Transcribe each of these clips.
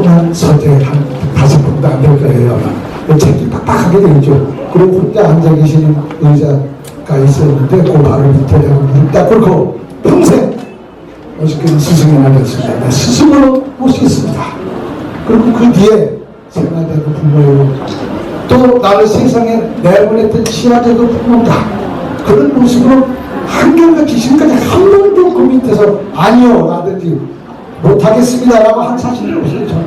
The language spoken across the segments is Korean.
조그만 서재 한 5분도 안 될 거예요. 책이 빡빡하게 되죠. 그리고 혼자 앉아 계시는 의자가 있었는데 그 바로 밑에 문 딱 꿇고 평생 멋있게 스승이 되었습니다. 스승으로 모시겠습니다. 그리고 그 뒤에 생활대도 부모요. 또 나를 세상에 내보냈던 친화제도 부모다. 그런 모습으로 한결같이 지금까지 한 번도 그 밑에서 아니요 라든지 못하겠습니다 라고 한 사실이 없어요. 저는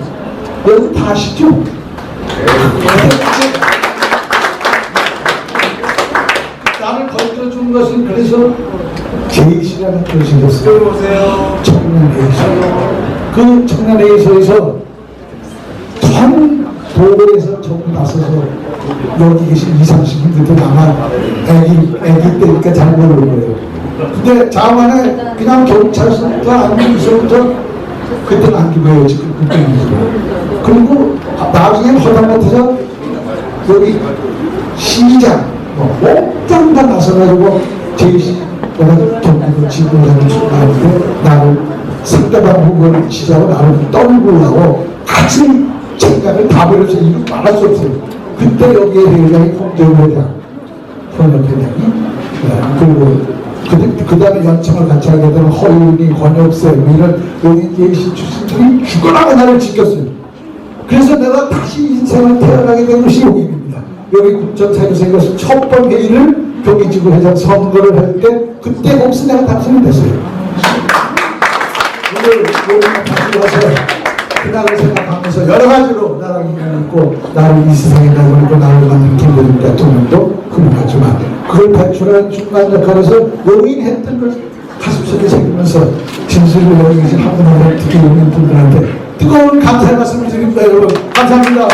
여러분 다 아시죠? 나를 건져준 것은 그래서 제이시라는 것이 있었어요. 청년회의소. 그 청년회의소에서 전 도로에서 전부 나서서 여기 계신 20, 30분들도 아마 애기 때니까 잘 모르는 거예요. 근데 자만에 그냥 경찰서부터 안기서부터 그때는 안기고요. 지금 그때는. 그리고 나중에 허다못해서 여기 시장 옥장 다 나서가지고 제이씨가 전국을 지도를 하는 순간인데 나를 상대방 후보를 지지하고 나를 떠올리려고 같이 생각을 다 버려서 이거 말할 수 없어요. 그때 여기에 대장이 홍정회장, 현역회장이 그리고 그 다음에 연청을 같이 하게 되면 허윤이, 권혁세 이런 여기 예시 출신들이 죽어나고 나를 지켰어요. 그래서 내가 다시 인생을 태어나게 된 것이 여기입니다. 여기 국정사에서 이것을 첫 번 회의를 경기지구 회장 선거를 할 때 그때 혹시 내가 당선이 됐어요. 오늘 여기 다시 와서 그날을 생각하면서 여러 가지로 나랑 인연이 있고 나를 이 세상에 내보내고 나를 만든 김대중 대통령도 훌륭하지만 그걸 배출한 중간 역할에서 용인했던 걸 가슴속에 새기면서 진실을 여기 계신 한 분 한 분 특히 용인분들한테 뜨거운 감사의 말씀을 드립니다. 여러분 감사합니다.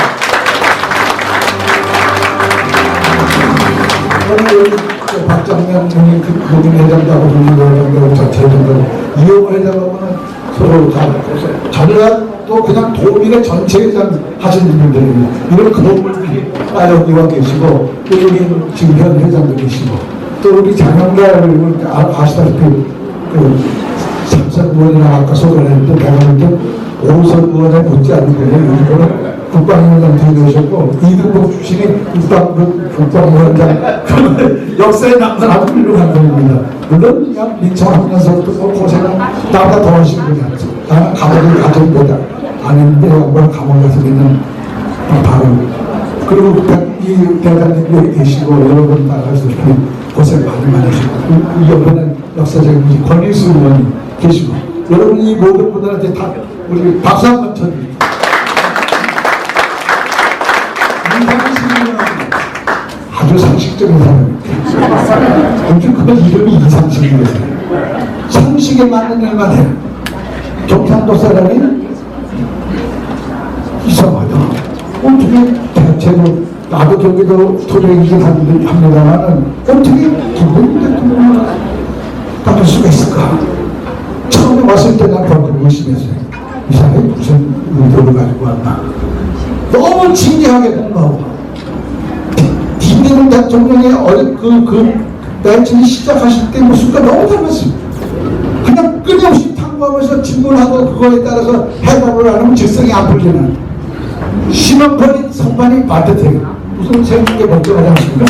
오늘 여기 박정현 용인회장하고 용인회장하고 전체회장하고 이용호 회장하고는 서로 저희가 또 그냥 도민의 전체 회장 하시는 분들입니다. 이런 건물들이 여기와 계시고 또 여기 지금 현 회장도 계시고 또 우리 장영달 아시다시피 그 삼선 의원이나 아까 소개를 했는데 내가 볼때 오선 의원에 못지 않는데 이거는 국방위원장 되셨고 이등복 출신이 국방위원장 역사에 남는 아주 훌륭한 분입니다. 물론 그냥 민청하면서도 고생은 나보다 더 하신 분이 아니죠. 나는 가족을 가족보다 안 했는데 양반 감옥 가서 그냥 바로 그리고 이 대단님이 계시고 여러분 나가서 고생 많이 하시고 이 옆에는 역사적인 권일수 의원이 계시고 여러분 이 모든 분들한테 다 우리 박수 한번 쳐드립니다. 아주 상식적인 사람입니다. 요즘 그건 이름이 이상식이에요. 상식에 맞는 일만 해요. 경상도 사람이 이상하다. 어떻게 대체로 나도 경기도 토종이긴 합니다만은 어떻게 김대중 대통령을 받을 수가 있을까? 처음에 왔을 때 난 그렇게 의심했어요. 이 사람이 무슨 의도를 가지고 왔나? 너무 진지하게 공부하고 김대중 대통령의 내친이 시작하실 때 모습과 너무 닮았어요. 그냥 끊임없이 탐구하면서 질문하고 그거에 따라서 해답을 안 하면 질성이 안 풀리는 심한번이 성반이 반듯해요. 우선 생긴 게 멀쩡하지 않습니까?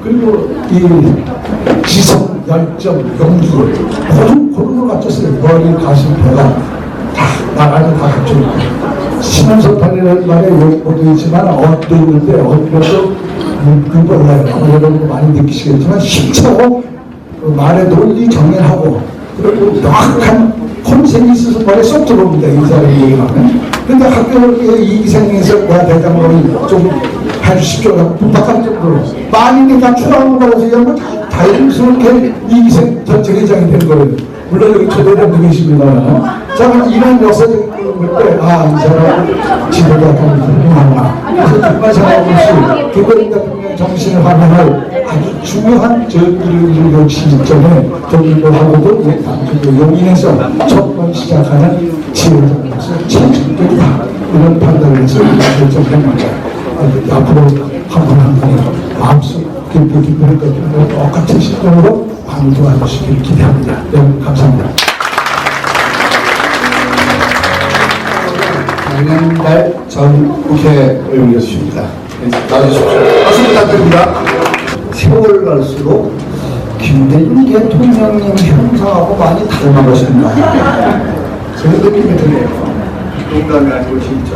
그리고 이 지성, 열정, 용기 고른 걸 갖췄어요. 머리, 가슴, 배가 다 나가서 다 갖춰있고 신원섭판이라는 말에 여기 모두 있지만 어도 있는데 어디로도 몰라요. 아마 여러분도 많이 느끼시겠지만 힘차고 말의 논리 정연하고 그리고 명확한 콘셉트이 있어서 머리에 쏙 들어옵니다. 이 사람이 얘기하면. 근데 학교 이기생에서 내가 대장으로 좀 해주십시오. 부탁할 정도로 많이 다 추락한 거라서 이런 거 자연스럽게 이기생 전체 회장이 된 거예요. 물론 여기 초대장도 계십니다만 자, 이런 역사적인 때, 이 사람 지도자가 훌륭하구나. 그래서 정말 생각없이 김대중 대통령의 정신을 환영할 아주 중요한 일을 시점에 경기도하고도 용인에서 첫 번 시작하는 지혜장으로서 최적격이다. 이런 판단을 해서 결정된 겁니다. 앞으로 한 분 한 분이 마음속 깊은 것들을 똑같은 시점으로 많이 도와주시길 기대합니다. 여러분 감사합니다. 김한달 전 국회의원이었습니다. 나와주십시오. 박수 부탁드립니다. 세월 갈수록 김대중 대통령님 형상하고 많이 닮은 것입니다. 그런 느낌이 드네요. 농담이 아니고 진짜.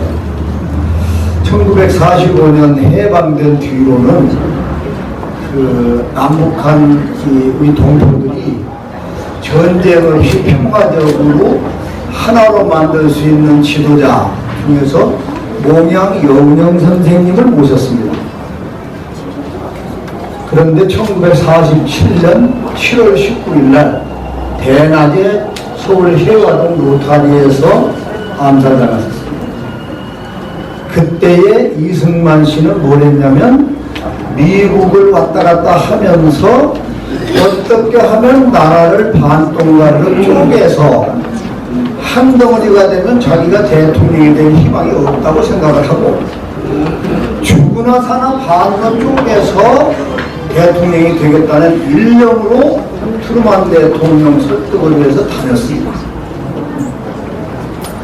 1945년 해방된 뒤로는 그 남북한 우리 동포들이 전쟁 없이 평화적으로 하나로 만들 수 있는 지도자 중에서 몽양 여운형 선생님을 모셨습니다. 그런데 1947년 7월 19일 날 대낮에 서울 해화동 로타리에서 암살당하셨습니다. 그때에 이승만 씨는 뭘 했냐면 미국을 왔다 갔다 하면서 어떻게 하면 나라를 반동가로 쪼개서 한 덩어리가 되면 자기가 대통령이 될 희망이 없다고 생각을 하고 죽으나 사나 반으로 쪼개서 대통령이 되겠다는 일념으로 트루만 대통령 설득을 위해서 다녔습니다.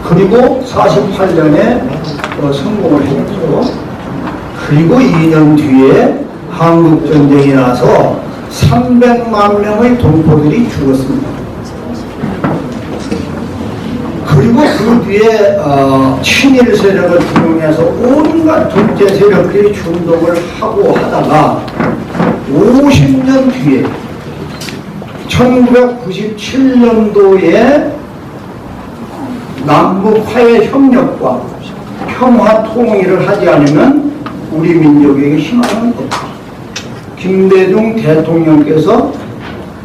그리고 48년에 성공을 했죠. 그리고 2년 뒤에 한국전쟁이 나서 300만 명의 동포들이 죽었습니다. 그리고 그 뒤에 친일 세력을 중용해서 온갖 독재 세력들이 준동을 하고 하다가 50년 뒤에 1997년도에 남북 화해 협력과 평화 통일을 하지 않으면 우리 민족에게 희망은 없다. 김대중 대통령께서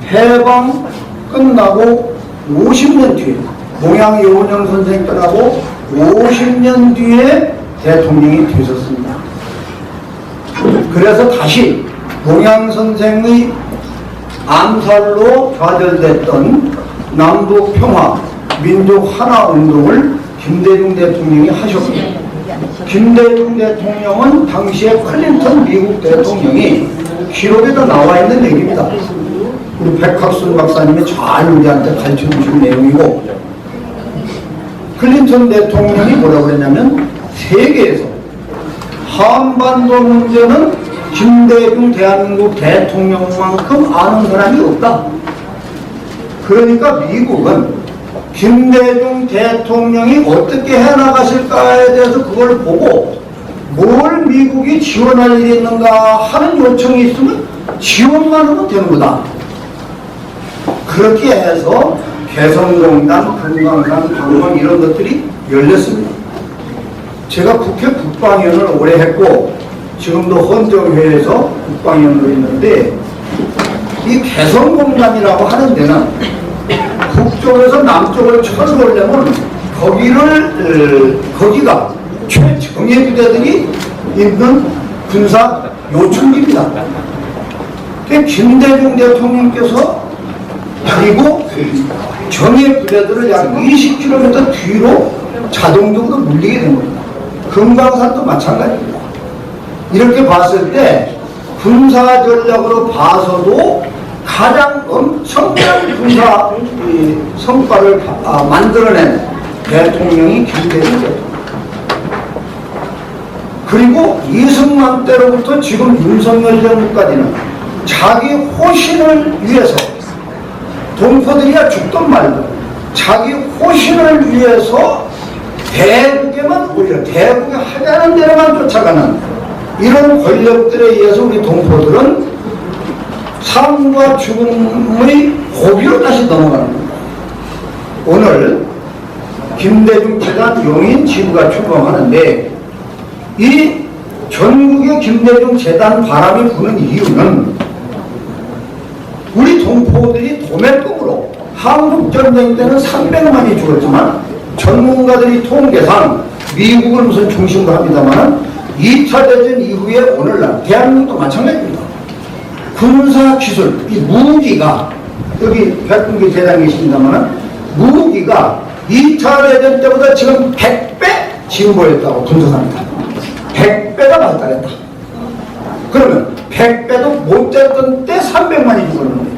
해방 끝나고 50년 뒤에 몽양 여운형 선생 떠나고 50년 뒤에 대통령이 되셨습니다. 그래서 다시 몽양 선생의 암살로 좌절됐던 남북 평화 민족 하나 운동을 김대중 대통령이 하셨습니다. 김대중 대통령은 당시에 클린턴 미국 대통령이 기록에도 나와 있는 얘기입니다. 우리 백학순 박사님이 잘 우리한테 가르쳐 주신 내용이고, 클린턴 대통령이 뭐라고 그랬냐면 세계에서 한반도 문제는 김대중 대한민국 대통령만큼 아는 사람이 없다. 그러니까 미국은 김대중 대통령이 어떻게 해나가실까에 대해서 그걸 보고 뭘 미국이 지원할 일이 있는가 하는 요청이 있으면 지원만 하면 되는 거다. 그렇게 해서 개성공단, 금강산, 방문 이런 것들이 열렸습니다. 제가 국회 국방위원을 오래 했고 지금도 헌정회에서 국방위원으로 있는데, 이 개성공단이라고 하는 데는 북쪽에서 남쪽을 쳐서오려면 거기가 최정예 부대들이 있는 군사 요충지입니다. 김대중 대통령께서 그리고 정예 부대들을 약 20km 뒤로 자동적으로 물리게 된 겁니다. 금강산도 마찬가지입니다. 이렇게 봤을 때 군사 전략으로 봐서도 가장 엄청난 군사 성과를 만들어낸 대통령이 김대중 대통령. 그리고 이승만 때로부터 지금 윤석열 정부까지는 자기 호신을 위해서, 동포들이야 죽든 말든 자기 호신을 위해서 대국에만 오히려 대국에 하자는 대로만 쫓아가는 이런 권력들에 의해서 우리 동포들은 삶과 죽음의 고비로 다시 넘어가는 겁니다. 오늘 김대중 재단 용인 지부가 출범하는데, 이 전국의 김대중 재단 바람이 부는 이유는 우리 동포들이 도매금으로 한국전쟁 때는 300만이 죽었지만 전문가들이 통계상 미국은 무슨 중심으로 합니다만 2차 대전 이후에 오늘날 대한민국도 마찬가지입니다. 군사기술, 이 무기가, 여기 백군기 대장 계십니다만 무기가 2차 대전 때보다 지금 100배 진보했다고 분석합니다. 100배가 발달했다. 그러면 100배도 못 됐던 때 300만이 죽었는데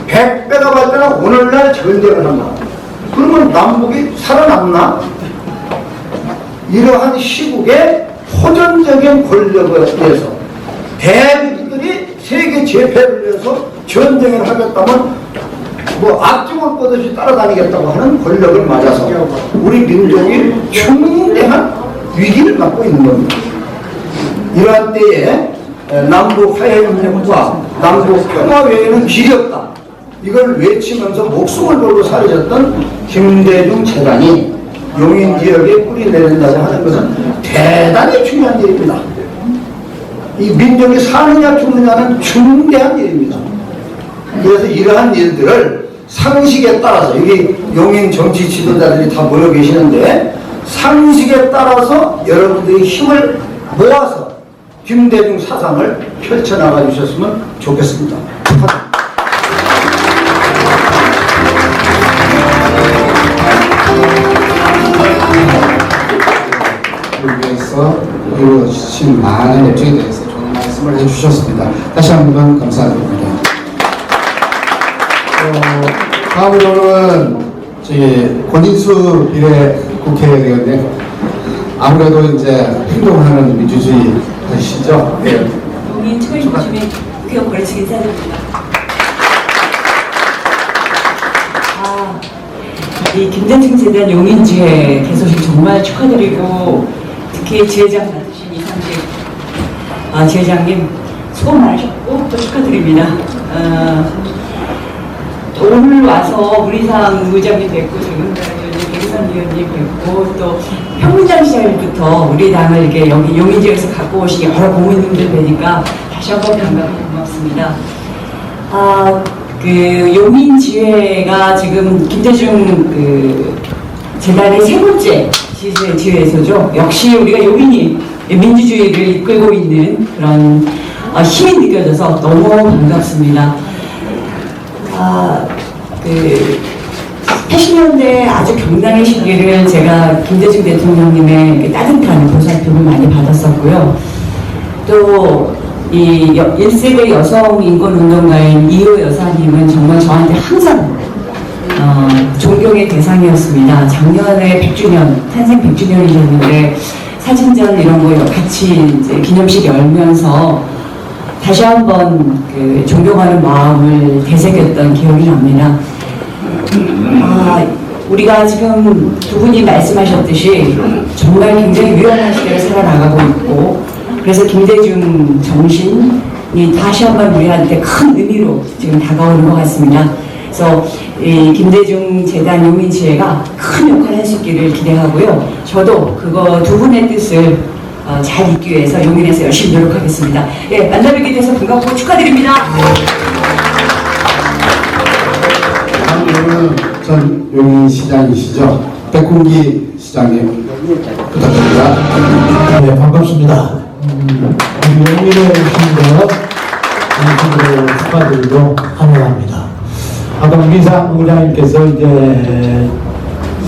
100배가 발달하고 오늘날 전쟁을 한다. 그러면 남북이 살아남나? 이러한 시국의 호전적인 권력에 의해서 대국들이 세계 제패를 위해서 전쟁을 하겠다면 뭐 앞집을 뻗듯이 따라다니겠다고 하는 권력을 맞아서 우리 민족이 중대한 위기를 맞고 있는 겁니다. 이러한 때에 남북 화해협력과 남북 평화 외에는 길이 없다. 이걸 외치면서 목숨을 걸고 사라졌던 김대중 재단이 용인 지역에 뿌리 내린다고 하는 것은 대단히 중요한 일입니다. 이 민족이 사느냐 죽느냐는 중대한 일입니다. 그래서 이러한 일들을 상식에 따라서 여기 용인 정치 지도자들이 다 모여 계시는데 상식에 따라서 여러분들이 힘을 모아서 김대중 사상을 펼쳐나가 주셨으면 좋겠습니다. 위해서 이루어진 많은 업적에 대해서 좋은 말씀을 해주셨습니다. 다시 한번 감사드립니다. 다음으로는 저희 권인수 비례국회의원님, 아무래도 이제 행동하는 민주주의 하시죠? 네. 용인 특별시민회 국회의원 권인수 인사드립니다. 이 김대중 재단 용인지회 개소식 정말 축하드리고, 특히 지회장 맡으신 이상식 지회장님 수고 많으셨고 또 축하드립니다. 또 오늘 와서 문희상 의장님 뵙고 정영달 의원님, 백선 의원님 뵙고 또 평민장 시절부터 우리 당을 이렇게 여기 용인지에서 갖고 오신 여러 고문님들 뵈니까 다시 한번 반갑고 고맙습니다. 그 용인지회가 지금 김대중 재단의 세 번째 지회에서죠. 역시 우리가 용인이 민주주의를 이끌고 있는 그런 힘이 느껴져서 너무 반갑습니다. 80년대 아주 경랑의 시기를 제가 김대중 대통령님의 따뜻한 보살핌을 많이 받았었고요. 또 이 1세대 여성 인권운동가인 이호 여사님은 정말 저한테 항상 존경의 대상이었습니다. 작년에 100주년, 탄생 100주년이셨는데 사진전 이런 거 같이 이제 기념식 열면서 다시 한번 존경하는 마음을 되새겼던 기억이 납니다. 우리가 지금 두 분이 말씀하셨듯이 정말 굉장히 위험한 시대를 살아나가고 있고, 그래서 김대중 정신이 다시 한번 우리한테 큰 의미로 지금 다가오는 것 같습니다. 그래서 이 김대중 재단 용인지회가 큰 역할을 할 수 있기를 기대하고요. 저도 그거 두 분의 뜻을 잘 잇기 위해서 용인에서 열심히 노력하겠습니다. 예, 만나뵙게 돼서 반갑고 축하드립니다. 다음으로는 전 용인시장이시죠? 백군기 시장님 부탁드립니다. 네, 반갑습니다. 용인에 오신 것 진심으로 축하드리고 환영합니다. 아까 민상 의장님께서 이제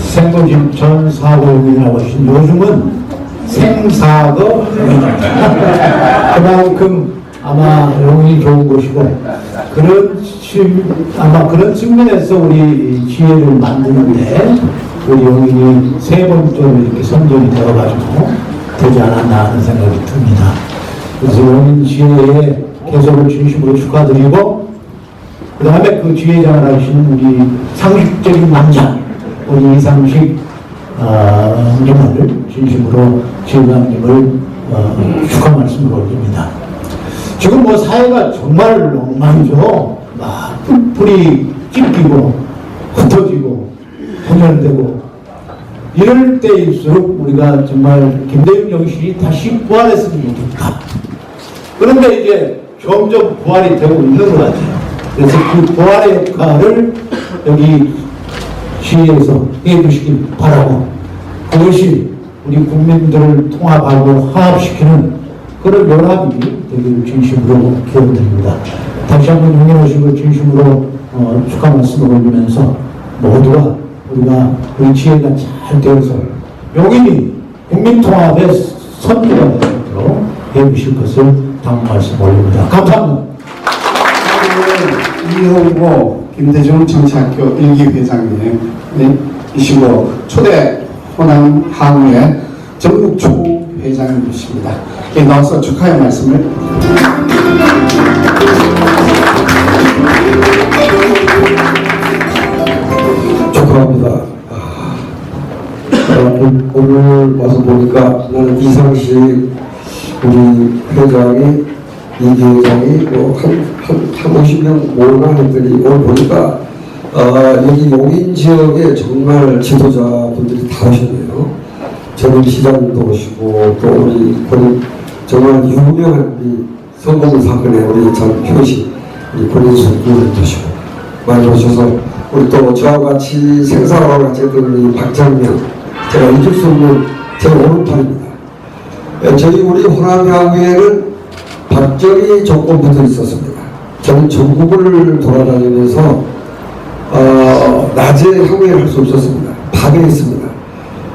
생도심 전사고이라고 하신 요즘은 생사고 그만큼 아마 용인이 좋은 곳이고 아마 그런 측면에서 우리 지혜를 만드는데 우리 용인이 세 번째로 이렇게 선정이 되어가지고 되지 않았나 하는 생각이 듭니다. 그래서 용인 지혜의 개설을 진심으로 축하드리고, 그 다음에 그 지회장을 하시는 우리 상식적인 남자 우리 이상식 님을 진심으로 지회장님을 축하 말씀을 올립니다. 지금 뭐 사회가 정말 엉망이죠. 막 불이 찢기고 흩어지고 분열되고 이럴 때일수록 우리가 정말 김대중 정신이 다시 부활했으면 좋겠다. 그런데 이제 점점 부활이 되고 있는 것 같아요. 그래서 그 부활의 역할을 여기 시에서 해주시길 바라고, 그것이 우리 국민들을 통합하고 화합시키는 그런 연합이 되길 진심으로 기원드립니다. 다시 한번 용인 오신 걸 진심으로 축하 말씀을 올리면서 모두가 우리가 우리 지혜가 잘 되어서 용인이 국민통합의 선두가 되도록 해주실 것을 당부 말씀 올립니다. 감사합니다. 이홍보 김대중 정치학교 1기 회장님이시고 초대 호남 항우의 전국 총회장님이십니다. 예, 나와서 축하의 말씀을. 축하합니다. 오늘 와서 보니까 나는 이상식 우리 회장이 이기 회장이 한 50명 모으나 했더니 오늘 보니까 여기 용인 지역에 정말 지도자분들이 다 오셨네요. 전임 시장님도 오시고 또 우리 정말 유명한 우리 성공 사건의 우리 전 표식 우리 권인수 의원님도 오시고 많이 오셔서 우리 또 저와 같이 생사와 같이 했던 우리 박장명 제가 잊을 수 없는 제 오른팔입니다. 저희 우리 호남향후에는 박정희 정권부터 있었습니다. 저는 전국을 돌아다니면서 낮에 향후회를 할 수 없었습니다. 밤에 있습니다.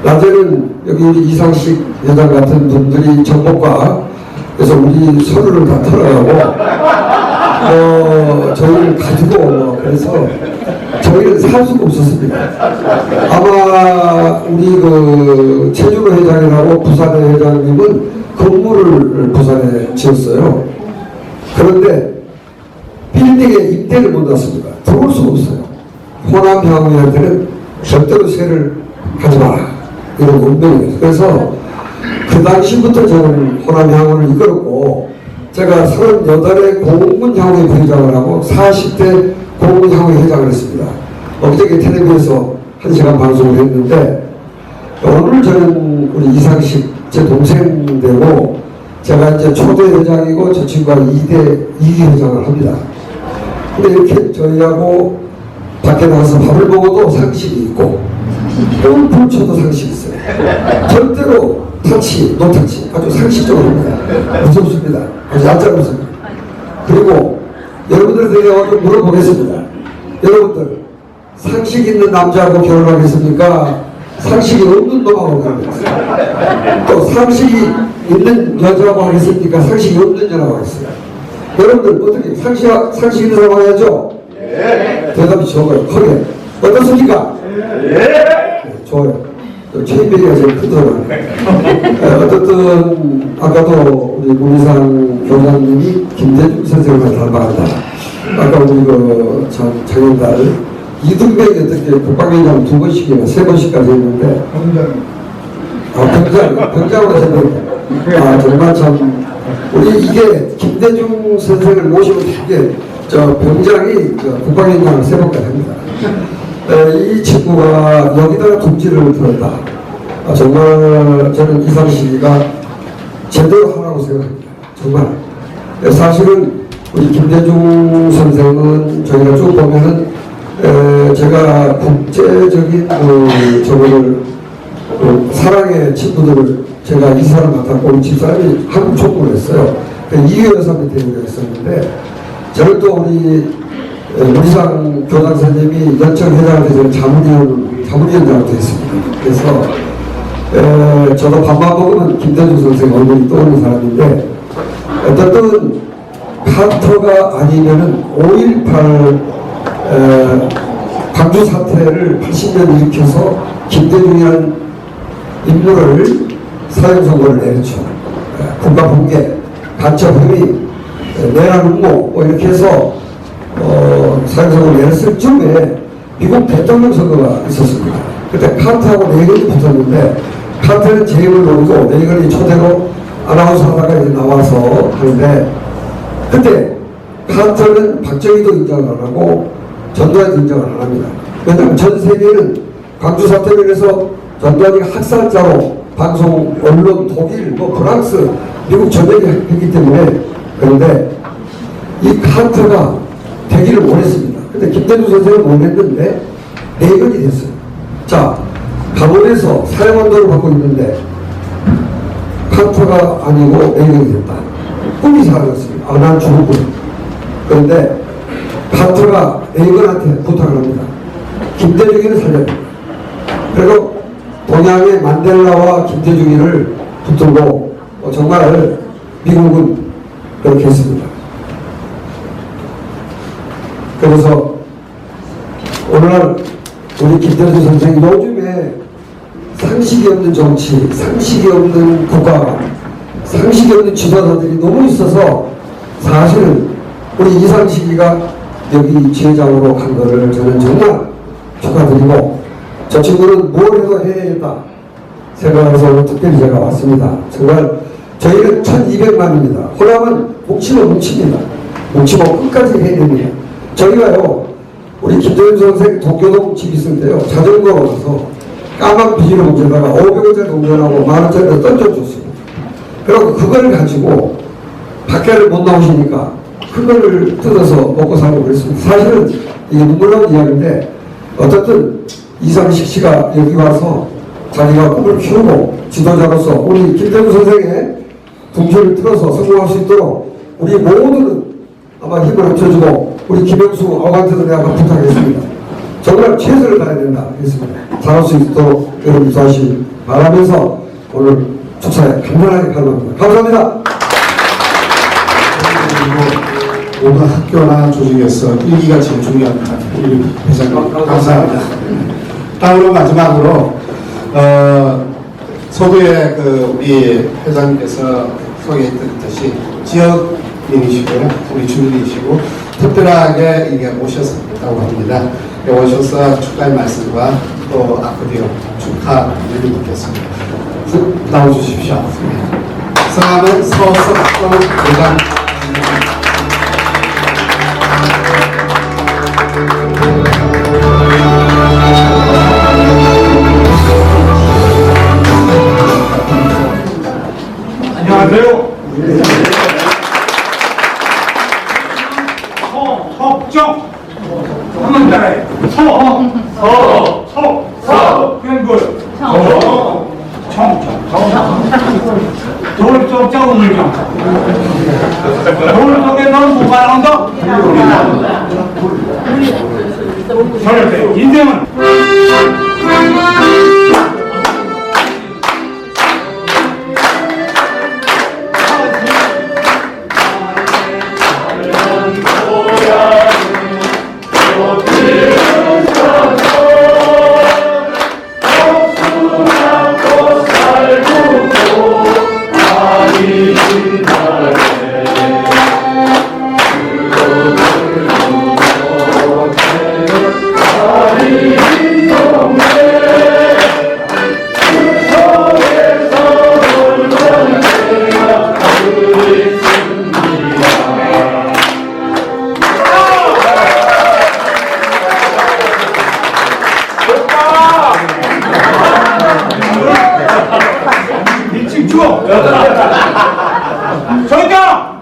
낮에는 여기 우리 이상식 회장 같은 분들이 정복과 그래서 우리 서류를 다 털어가고 저희를 가지고 그래서 저희는 살 수가 없었습니다. 아마 우리 그 최준호 회장이라고 부산의 회장님은 건물을 부산에 지었어요. 그런데 빌딩에 입대를 못 났습니다. 들어올 수가 없어요. 호남 향후회한테는 절대로 세를 하지 마라 이런 운명이었어요. 그래서 그 당시부터 저는 호남 향후를 이끌었고 제가 38회 공군 향후회 부회장을 하고 40대 공군 향후회 회장을 했습니다. 어저께 텔레비에서 1시간 방송을 했는데 오늘 저는 우리 이상식 제 동생 되고 제가 이제 초대 회장이고 저 친구가 2기 회장을 합니다. 근데 이렇게 저희하고 밖에 나가서 밥을 먹어도 상식이 있고 똥풀 쳐도 상식이 있어요. 절대로 타치, 노타치 아주 상식적으로 합니다. 무섭습니다. 아주 얄짤없습니다. 그리고 여러분들에게 좀 물어보겠습니다. 여러분들 상식 있는 남자하고 결혼하겠습니까? 상식이 없는 놈하고 결혼하겠습니까? 또 상식이 있는 여자하고 하겠습니까? 상식이 없는 여자하고 하겠습니까? 여러분들 어떻게 상식 있는 사람 해야죠? 예. 대답이 적어요. 크게. 어떻습니까? 예. 네, 좋아요. 최인백이가 제일 크더라고요. 어쨌든 아까도 우리 문희상 교장님이 김대중 선생님을 닮아간다. 아까 우리 그 장현달 이등병이 어떻게 국방위원장 2번씩이나 3번씩까지 했는데 병장으로 했는데 정말 참 우리 이게 김대중 선생을 모시고 이게 병장이 국방위원장을 3번까지 합니다. 이 친구가 여기다가 둥지를 들었다. 정말 저는 이상식이가 제대로 하라고 생각합니다. 정말. 사실은 우리 김대중 선생은 저희가 쭉 보면은 제가 국제적인 저거를 사랑의 친구들을 제가 이 사람 맡았고 우리 집사람이 한국 총무를 했어요. 이효 여사 밑에 했었는데 저는 또 우리 문희상 교장 선생님이 연청 회장한테 저는 자문위원장한테 했습니다. 그래서 저도 밥만 먹으면 김대중 선생 얼굴이 떠오르는 사람인데 어떤 카터가 아니면은 5.18 광주 사태를 80년 일으켜서 김대중이라는 인물을 사형 선고를 내렸죠. 국가 붕괴, 간첩 혐의, 내란 음모 이렇게 해서 사형 선고를 내렸을 즈음에 미국 대통령 선거가 있었습니다. 그때 카터하고 레이건이 붙었는데 카터는 재임을 노리고 레이건이 초대로 아나운서 하다가 이제 나와서 하는데 그때 카터는 박정희도 인정을 안 하고 전두환도 인정을 안 합니다. 왜냐하면 전 세계는 광주 사태를 해서 전두환이 학살자로 방송, 언론, 독일, 프랑스, 미국 전역이 했기 때문에 그런데 이 카터가 되기를 원했습니다. 근데 김대중 선생은 원했는데 내건이 됐어요. 자, 강원에서 사형언도를 받고 있는데 카터가 아니고 내건이 됐다. 꿈이 사라졌습니다. 난 죽었구나. 그런데 카터가 레이건한테 부탁을 합니다. 김대중이를 살려야 된다. 그리고 동양의 만델라와 김대중이를 붙들고 정말 미국은 그렇게 했습니다. 그래서 오늘날 우리 김대중 선생이 요즘에 상식이 없는 정치, 상식이 없는 국가, 상식이 없는 지도자들이 너무 있어서 사실은 우리 이상식이가 여기 지회장으로 간 거를 저는 정말 축하드리고, 저 친구는 뭘 해도 해야겠다 생각해서 오늘 특별히 제가 왔습니다. 정말 저희는 1200만입니다. 호남은 뭉치면 뭉칩니다. 뭉치고 끝까지 해야 됩니다. 저희가요, 우리 김정일 선생 도쿄동 집 있을 때요, 자전거가 와서 까만 비닐 봉지에다가 500원짜리 동전하고 10,000원짜리 던져줬습니다. 그리고 그걸 가지고 밖에를 못 나오시니까 그거를 뜯어서 먹고 살고 그랬습니다. 사실은 이게 눈물 나는 이야기인데, 어쨌든 이상식 씨가 여기 와서 자기가 꿈을 키우고 지도자로서 우리 김정일 선생의 둥실을 틀어서 성공할 수 있도록 우리 모두는 아마 힘을 합쳐주고, 우리 김영수 어간트도 내가 부탁했습니다. 정말 최선을 다해야 된다 했습니다. 잘할 수 있도록 여러분 도와주시길 바라면서 오늘 축사에 간단하게 발언합니다. 감사합니다. 모든 학교나 조직에서 일기가 제일 중요합니다. 회장님 감사합니다. 다음으로 마지막으로 서구의 우리 회장님께서 소개해드렸듯이 지역인이시고요, 우리 주민이시고 특별하게 이게 오셨다고 합니다. 오셔서 축하의 말씀과 또 아코디언 축하를 드리겠습니다. 나와주십시오. 성함은 서석동 회장. 안녕하세요. 석정 한번 따라해. 그냥 그 돌 쪽자 우물정. 돌 쪽에서는 뭐가 나온다? 저럴 인생은 미친 주어. 저기다.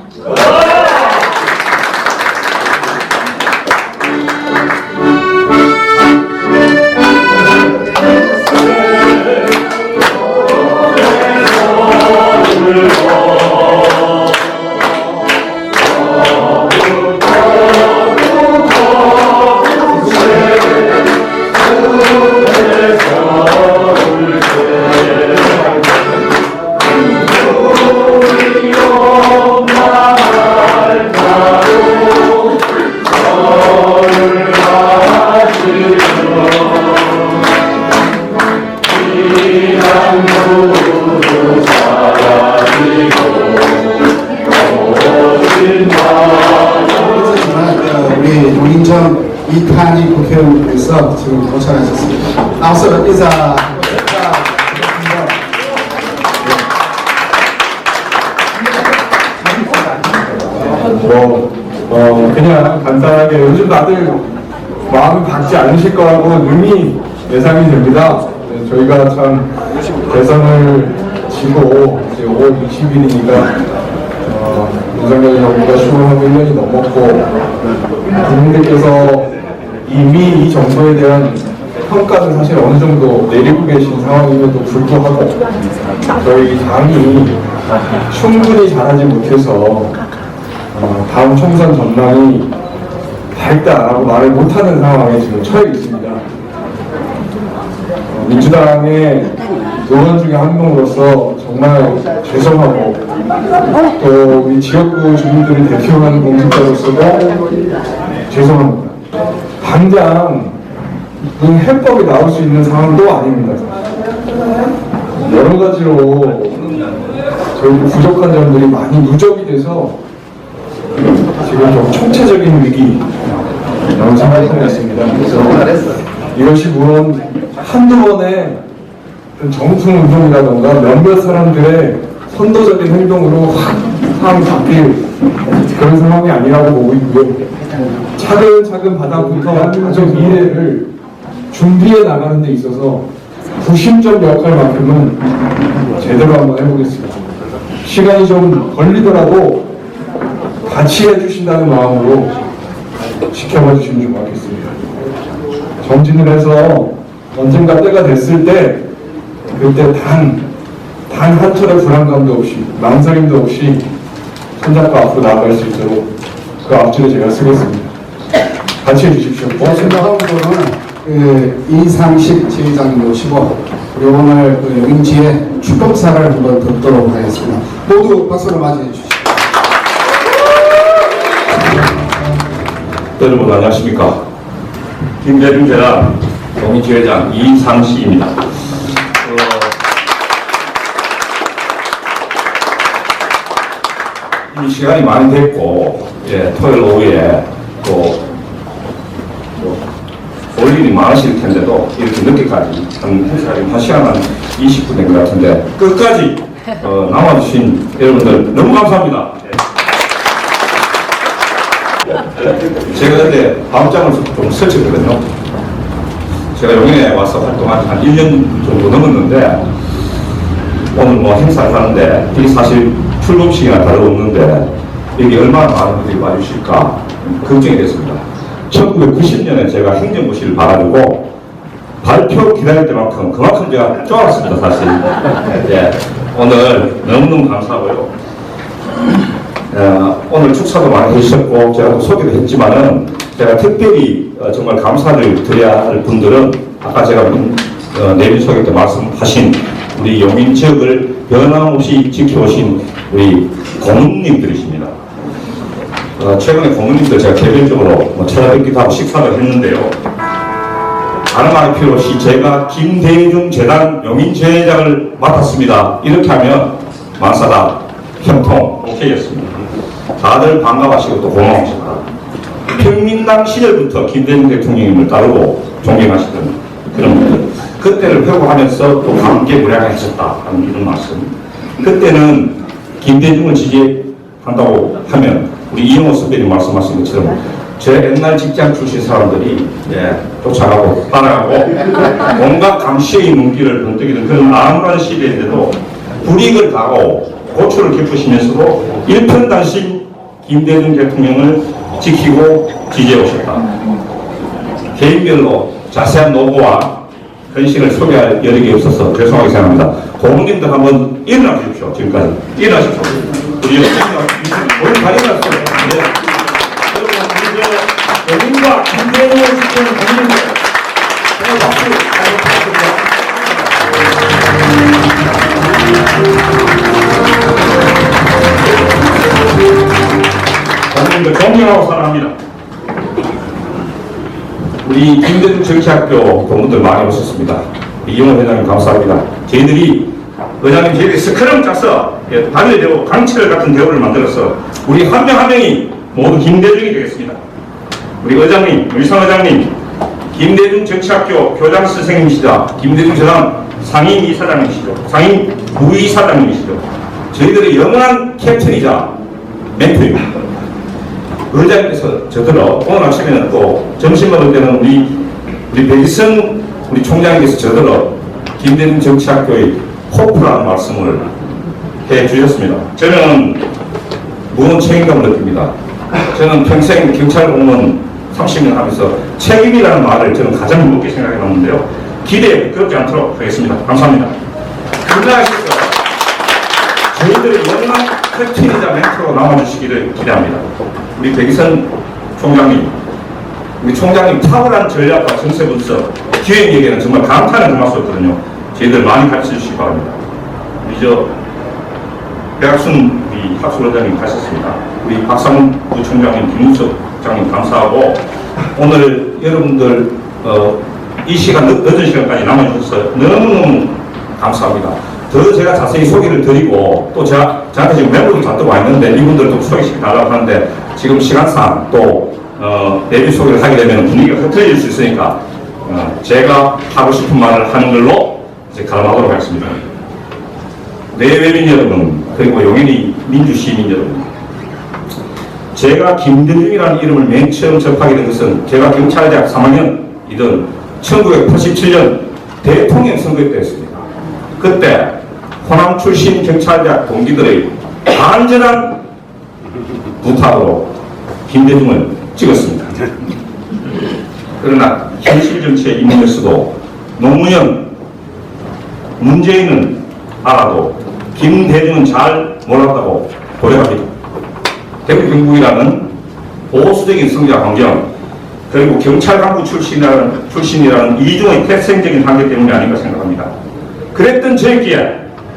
우리 노인정 이탄희 국회의원께서 지금 도착하셨습니다. 나와서 인사. 그냥 간단하게 요즘 다들 마음이 밝지 않으실 거라고 눈이 예상이 됩니다. 네, 저희가 참 대선을 지고 이제 5월 20일이니까 윤석열 정부가 수행하고 1년이 넘었고, 국민들께서 이미 이 정부에 대한 평가는 사실 어느 정도 내리고 계신 상황임에도 불구하고 저희 당이 충분히 잘하지 못해서 다음 총선 전망이 밝다라고 말을 못하는 상황에 지금 처해 있습니다. 민주당의 의원 중에 한 명으로서 정말 죄송하고, 또 우리 지역구 주민들을 대표하는 공직자로서도 죄송합니다. 당장 이 해법이 나올 수 있는 상황도 아닙니다. 여러 가지로 저희 부족한 점들이 많이 누적이 돼서 지금 좀 총체적인 위기 라고 생각하고 있습니다. 그래서 이것이 물론 한두 번의 정순 운동이라던가 몇몇 사람들의 선도적인 행동으로 확 상황이 바뀔 그런 상황이 아니라고 보고 있고요. 차근차근 바닥부터 가족 미래를 준비해 나가는 데 있어서 구심점 역할만큼은 제대로 한번 해보겠습니다. 시간이 좀 걸리더라도 같이 해주신다는 마음으로 지켜봐 주시면 좋겠습니다. 정진을 해서 언젠가 때가 됐을 때 그때 단 한 톨의 불안감도 없이 망설임도 없이 손잡고 앞으로 나아갈 수 있도록 그 앞줄에 제가 쓰겠습니다. 같이 해주십시오. 다음으로는 이상식 지회장님 모시고 우리 오늘 영인지의 축복사를 한번 듣도록 하겠습니다. 모두 박수로 맞이해 주시죠. 여러분 안녕하십니까. 김대중 재단 영인지회장 이상식입니다. 이 시간이 많이 됐고, 토요일 오후에 또 볼 일이 많으실 텐데도 이렇게 늦게까지 한 시간 한 20분 된 것 같은데 끝까지 남아주신 여러분들 너무 감사합니다. 제가 그때 밤잠을 좀 설쳤거든요. 제가 용인에 와서 활동한 한 1년 정도 넘었는데 오늘 뭐 행사를 하는데 이게 사실 출범식이나 다름없는데 여기 얼마나 많은 분들이 와주실까 걱정이 됐습니다. 1990년에 제가 행정고시를 봐가지고 발표 기다릴 때만큼 그만큼 제가 쫄았습니다 사실. 오늘 너무너무 감사하고요. 오늘 축사도 많이 해주셨고 제가 소개도 했지만은 제가 특별히 정말 감사를 드려야 할 분들은 아까 제가 내일 소개 때 말씀하신 우리 용인 지역을 변함없이 지켜오신 우리 고문님들이십니다. 최근에 고문님들 제가 개별적으로 찾아뵙기도 하고 식사를 했는데요. 다른 말이 필요 없이 제가 김대중 재단 용인지회장을 맡았습니다. 이렇게 하면 만사다 형통 오케이였습니다. 다들 반가워하시고 또 고마우십니다. 평민당 시절부터 김대중 대통령님을 따르고 존경하시던 그런 분들 그때를 회고하면서 또 함께 무량하셨다 하는 이런 말씀. 그때는 김대중을 지지한다고 하면 우리 이영호 선배님 말씀하신 것처럼 제 옛날 직장 출신 사람들이 쫓아가고 따라가고 온갖 감시의 눈길을 번뜩이는 그런 암울한 시대인데도 불이익을 당하고 고초를 깊으시면서도 일편단심 김대중 대통령을 지키고 지지해 오셨다. 개인별로 자세한 노고와 현실을 소개할 여력이 없어서 죄송하게 생각합니다. 고문님들 한번 일어나 주십시오. 지금까지 일어나십시오. 우리 오늘 발언하셨어요. 여러분과 김대중을 지키는 국민들 정말 박수 잘 부탁드립니다. 국민들 존경하고 사랑합니다. 우리 김대중 정치학교 동문들 많이 오셨습니다. 이영호 회장님 감사합니다. 저희들이 의장님 저희들이 스크럼 짜서 단일대우 강철 같은 대우를 만들어서 우리 한 명 한 명이 모두 김대중이 되겠습니다. 우리 의장님, 우리 상 의장님, 김대중 정치학교 교장 선생님이시다. 김대중 재단 상임 이사장님이시죠. 상임 부이사장님이시죠. 저희들의 영원한 캡틴이자 멘토입니다. 의장님께서 저더러 오늘 아침에는 또 점심 먹을 때는 우리 백이선 우리 총장님께서 저더러 김대중 정치학교의 호프라는 말씀을 해 주셨습니다. 저는 무언 책임감을 느낍니다. 저는 평생 경찰 공무원 30년 하면서 책임이라는 말을 저는 가장 무겁게 생각해 놨는데요. 기대에 부끄럽지 않도록 하겠습니다. 감사합니다. 건강하셔서 저희들의 영원한 캡틴이자 멘토로 남아주시기를 기대합니다. 우리 백이선 총장님, 우리 총장님 탁월한 전략과 정세 분석, 기획에게는 정말 감탄을 담았었거든요. 저희들 많이 가르쳐 주시기 바랍니다. 우리 백학순 우리 학술원장님 가셨습니다. 우리 박상훈 부총장님, 김문석 장님 감사하고 오늘 여러분들 이 시간 늦은 시간까지 남아주셔서 너무너무 감사합니다. 더 제가 자세히 소개를 드리고 또 저한테 지금 메모도 잔뜩 와 있는데 이분들도 소개시켜달라고 하는데 지금 시간상 또 내비 소개를 하게 되면 분위기가 흐트러질 수 있으니까 제가 하고 싶은 말을 하는 걸로 이제 가름하도록 하겠습니다. 내외민 여러분, 그리고 용인이 민주시민 여러분, 제가 김대중이라는 이름을 맨 처음 접하게 된 것은 제가 경찰대학 3학년이던 1987년 대통령 선거 때였습니다. 그때 호남 출신 경찰대학 동기들의 간절한 부탁으로 김대중을 찍었습니다. 그러나 현실 정치에 입문했어도 노무현, 문재인은 알아도 김대중은 잘 몰랐다고 고려합니다. 대구 경북이라는 보수적인 성장 환경, 그리고 경찰 간부 출신이라는 이중의 태생적인 한계 때문이 아닌가 생각합니다. 그랬던 저에게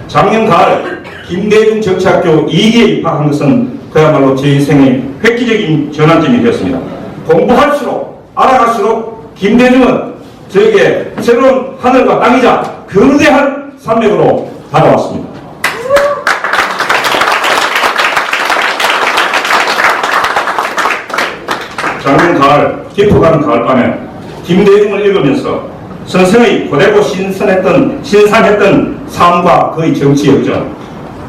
작년 가을 김대중 정치학교 2기에 입학한 것은 그야말로 제 인생의 획기적인 전환점이 되었습니다. 공부할수록 알아갈수록 김대중은 저에게 새로운 하늘과 땅이자 거대한 산맥으로 다가왔습니다. 작년 가을, 깊어가는 가을밤에 김대중을 읽으면서 선생의 고되고 신선했던 삶과 그의 정치 여정,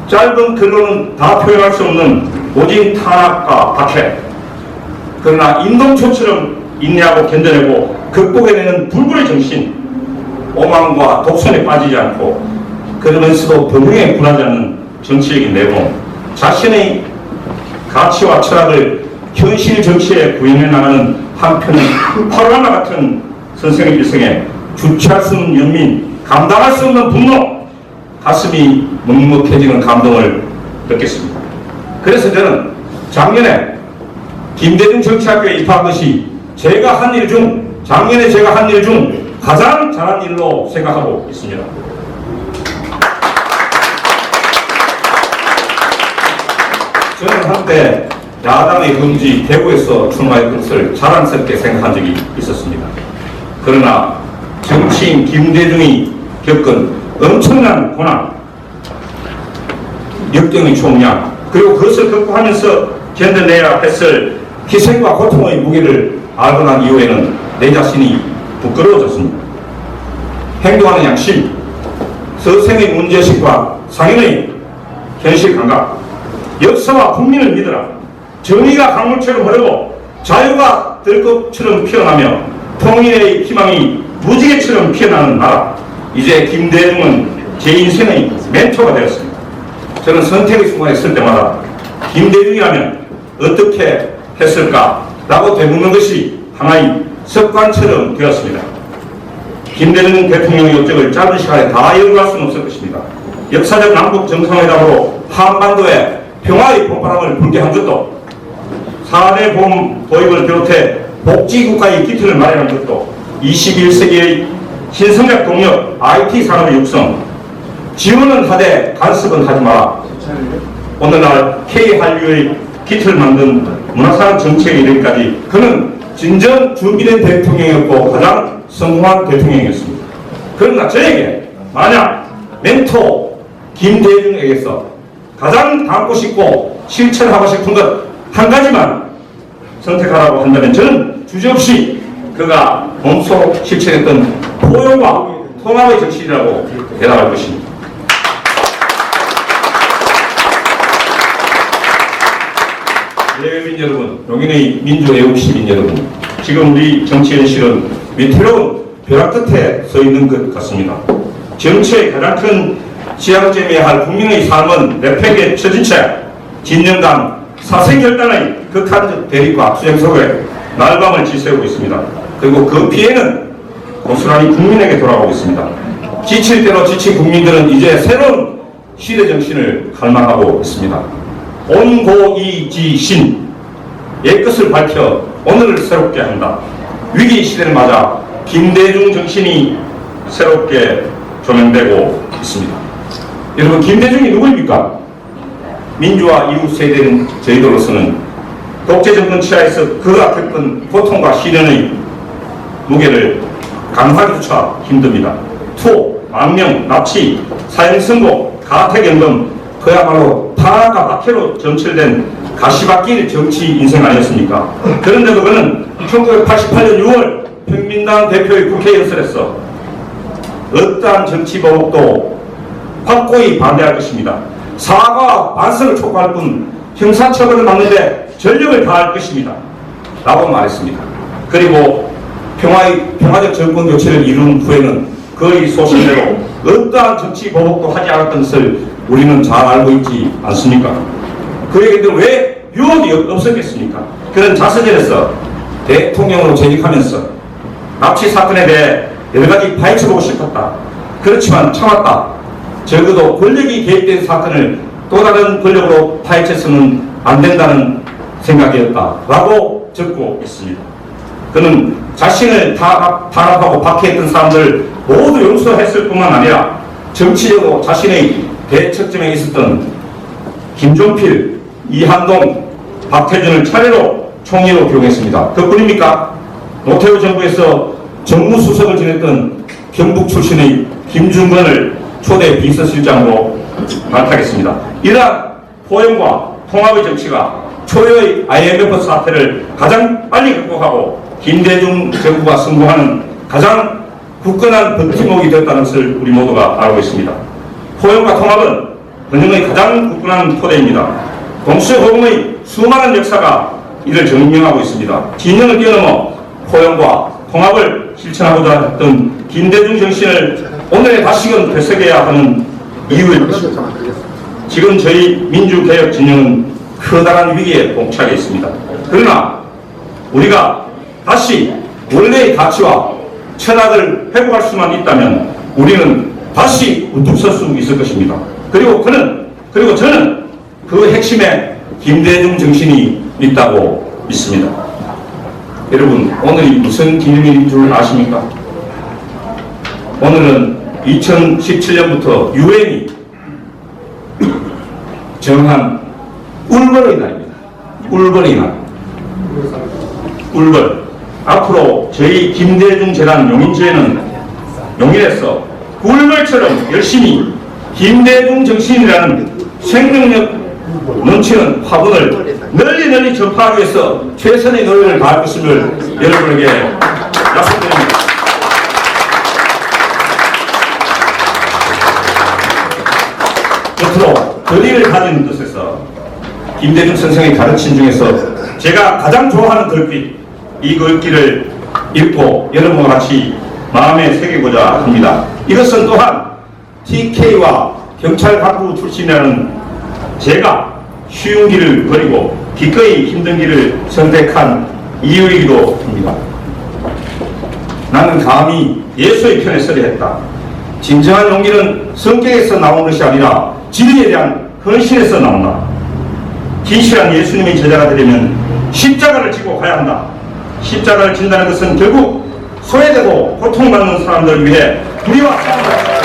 짧은 글로는 다 표현할 수 없는 오진 탄압과 박해, 그러나 인동초처럼 인내하고 견뎌내고 극복해내는 불굴의 정신, 오만과 독선에 빠지지 않고 그러면서도 병행에 굴하지 않는 정치적인 내공, 자신의 가치와 철학을 현실 정치에 구현해 나가는 한편의 파라나 같은 선생의 일생에 주체할 수 없는 연민, 감당할 수 없는 분노, 가슴이 먹먹해지는 감동을 느꼈습니다. 그래서 저는 작년에 김대중 정치학교에 입학한 것이 작년에 제가 한 일 중 가장 잘한 일로 생각하고 있습니다. 저는 한때 야당의 경지 대구에서 출마했던 것을 자랑스럽게 생각한 적이 있었습니다. 그러나 정치인 김대중이 겪은 엄청난 고난, 역경의 총량, 그리고 그것을 극복하면서 견뎌내야 했을 희생과 고통의 무게를 알고 난 이후에는 내 자신이 부끄러워졌습니다. 행동하는 양심, 서생의 문제의식과 상인의 현실 감각, 역사와 국민을 믿으라. 정의가 강물처럼 흐르고 자유가 들꽃처럼 피어나며 통일의 희망이 무지개처럼 피어나는 나라. 이제 김대중은 제 인생의 멘토가 되었습니다. 저는 선택의 순간에 있을 때마다 김대중이라면 어떻게 했을까라고 되묻는 것이 하나의 습관처럼 되었습니다. 김대중 대통령의 업적을 짧은 시간에 다 연구할 수는 없을 것입니다. 역사적 남북 정상회담으로 한반도에 평화의 봄바람을 불게 한 것도, 4대 보험 도입을 비롯해 복지국가의 기틀을 마련한 것도, 21세기의 신성장 동력 IT 산업의 육성, 지원은 하되 간섭은 하지 마라. 오늘날 K한류의 기틀을 만든 문화산 정책에 이르기까지 그는 진정 준비된 대통령이었고 가장 성공한 대통령이었습니다. 그러나 저에게 만약 멘토 김대중에게서 가장 담고 싶고 실천하고 싶은 것 한 가지만 선택하라고 한다면 저는 주저없이 그가 몸소 실천했던 포용과 통합의 정신이라고 대답할 것입니다. 내외민 여러분, 용인의 민주애국 시민 여러분, 지금 우리 정치 현실은 위태로운 벼락 끝에 서 있는 것 같습니다. 정치의 가장 큰 지향점이어야 할 국민의 삶은 내팽에 처진 채 진영간 사생결단의 극한적 대립과 투쟁 속에 날밤을 지새우고 있습니다. 그리고 그 피해는 고스란히 국민에게 돌아오고 있습니다. 지칠 대로 지친 국민들은 이제 새로운 시대 정신을 갈망하고 있습니다. 온고이지신, 옛것을 밝혀 오늘을 새롭게 한다. 위기 시대를 맞아 김대중 정신이 새롭게 조명되고 있습니다. 여러분, 김대중이 누구입니까? 민주화 이후 세대인 저희들로서는 독재정권 치하에서 그가 겪은 고통과 시련의 무게를 감당하기조차 힘듭니다. 투, 망명, 납치, 사형선고, 가택연금, 그야말로 파란과 박해로 점철된 가시밭길 정치 인생 아니었습니까? 그런데도 그는 1988년 6월 평민당 대표의 국회 연설에서 어떠한 정치 보복도 확고히 반대할 것입니다. 사과와 반성을 촉구할 뿐 형사처벌을 막는데 전력을 다할 것입니다. 라고 말했습니다. 그리고 평화적 정권 교체를 이룬 후에는 그의 소신대로 어떠한 정치 보복도 하지 않았던 것을 우리는 잘 알고 있지 않습니까? 그에게도 왜 유혹이 없었겠습니까? 그런 자서전에서 대통령으로 재직하면서 납치 사건에 대해 여러 가지 파헤쳐보고 싶었다. 그렇지만 참았다. 적어도 권력이 개입된 사건을 또 다른 권력으로 파헤쳐서는 안 된다는 생각이었다. 라고 적고 있습니다. 그는 자신을 탄압하고 박해했던 사람들 모두 용서했을 뿐만 아니라 정치적으로 자신의 대척점에 있었던 김종필, 이한동, 박태준을 차례로 총리로 기용했습니다. 그뿐입니까? 노태우 정부에서 정무수석을 지냈던 경북 출신의 김준건을 초대 비서실장으로 발탁했습니다. 이러한 포용과 통합의 정치가 초유의 IMF 사태를 가장 빨리 극복하고 김대중 정부가 성공하는 가장 굳건한 버팀목이 되었다는 것을 우리 모두가 알고 있습니다. 포용과 통합은 번영의 가장 굳건한 토대입니다. 동서호금의 수많은 역사가 이를 증명하고 있습니다. 진영을 뛰어넘어 포용과 통합을 실천하고자 했던 김대중 정신을 오늘에 다시금 되새겨야 하는 이유일 것입니다. 지금 저희 민주개혁 진영은 커다란 위기에 봉착해 있습니다. 그러나 우리가 다시 원래의 가치와 철학을 회복할 수만 있다면 우리는 다시 우뚝 설 수 있을 것입니다. 그리고 저는 그 핵심에 김대중 정신이 있다고 믿습니다. 여러분, 오늘이 무슨 기념일인 줄 아십니까? 오늘은 2017년부터 유엔이 정한 울벌의 날입니다. 울벌의 날. 울벌. 앞으로 저희 김대중 재단 용인지회는 용인에서 울벌처럼 열심히 김대중 정신이라는 생명력 넘치는 화분을 널리 전파하기 위해서 최선의 노력을 다할 것임을 여러분에게 약속드립니다. 끝으로 거리를 가지는 뜻에서 김대중 선생의 가르침 중에서 제가 가장 좋아하는 글귀, 이 글귀를 읽고 여러분과 같이 마음에 새기고자 합니다. 이것은 또한 TK와 경찰 간부 출신이라는 제가 쉬운 길을 버리고 기꺼이 힘든 길을 선택한 이유이기도 합니다. 나는 감히 예수의 편에 서려 했다. 진정한 용기는 성격에서 나오는 것이 아니라 진리에 대한 헌신에서 나온다. 진실한 예수님의 제자가 되려면 십자가를 지고 가야 한다. 십자가를 진다는 것은 결국 소외되고 고통받는 사람들을 위해 우리와 싸운다.